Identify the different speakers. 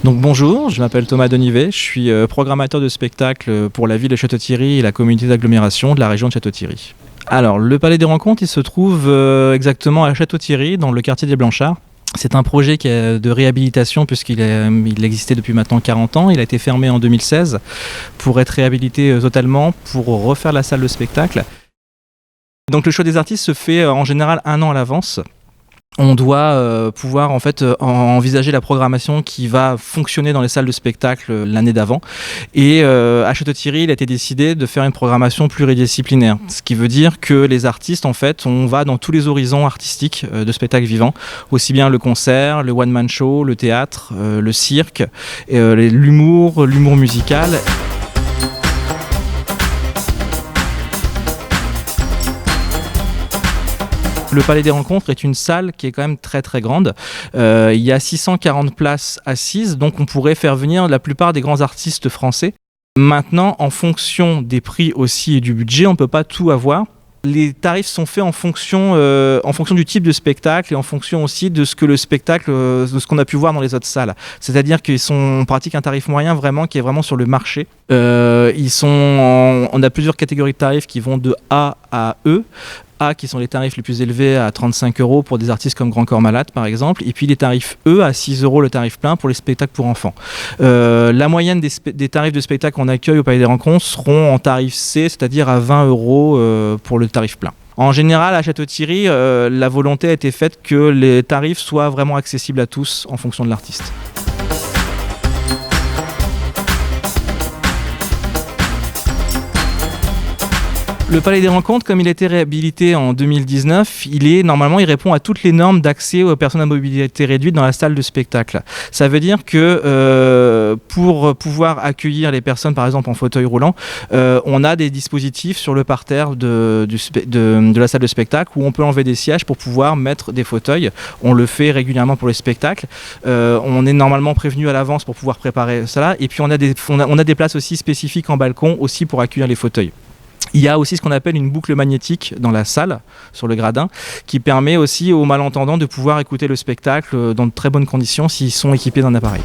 Speaker 1: Donc bonjour, je m'appelle Thomas Denivet, je suis programmateur de spectacles pour la ville de Château-Thierry et la communauté d'agglomération de la région de Château-Thierry. Alors, le Palais des Rencontres, il se trouve exactement à Château-Thierry, dans le quartier des Blanchards. C'est un projet qui est de réhabilitation puisqu'il existait depuis maintenant 40 ans. Il a été fermé en 2016 pour être réhabilité totalement, pour refaire la salle de spectacle. Donc le choix des artistes se fait en général 1 an à l'avance. On doit pouvoir en fait envisager la programmation qui va fonctionner dans les salles de spectacle l'année d'avant. Et à Château-Thierry, il a été décidé de faire une programmation pluridisciplinaire. Ce qui veut dire que les artistes, en fait, on va dans tous les horizons artistiques de spectacle vivant. Aussi bien le concert, le one-man show, le théâtre, le cirque, l'humour musical. Le Palais des Rencontres est une salle qui est quand même très très grande. Il y a 640 places assises, donc on pourrait faire venir la plupart des grands artistes français. Maintenant, en fonction des prix aussi et du budget, on ne peut pas tout avoir. Les tarifs sont faits en fonction du type de spectacle et en fonction aussi de ce que le spectacle, de ce qu'on a pu voir dans les autres salles. C'est-à-dire qu'on pratique un tarif moyen vraiment qui est vraiment sur le marché. On a plusieurs catégories de tarifs qui vont de A à E. A qui sont les tarifs les plus élevés à 35 € pour des artistes comme Grand Corps Malade par exemple, et puis les tarifs E à 6 € le tarif plein pour les spectacles pour enfants. La moyenne des tarifs de spectacle qu'on accueille au Palais des Rencontres seront en tarif C, c'est-à-dire à 20 € pour le tarif plein. En général, à Château-Thierry, la volonté a été faite que les tarifs soient vraiment accessibles à tous en fonction de l'artiste. Le Palais des Rencontres, comme il a été réhabilité en 2019, il répond à toutes les normes d'accès aux personnes à mobilité réduite dans la salle de spectacle. Ça veut dire que pour pouvoir accueillir les personnes, par exemple en fauteuil roulant, on a des dispositifs sur le parterre de la salle de spectacle où on peut enlever des sièges pour pouvoir mettre des fauteuils. On le fait régulièrement pour les spectacles. On est normalement prévenu à l'avance pour pouvoir préparer cela. Et puis on a des places aussi spécifiques en balcon aussi pour accueillir les fauteuils. Il y a aussi ce qu'on appelle une boucle magnétique dans la salle, sur le gradin, qui permet aussi aux malentendants de pouvoir écouter le spectacle dans de très bonnes conditions s'ils sont équipés d'un appareil.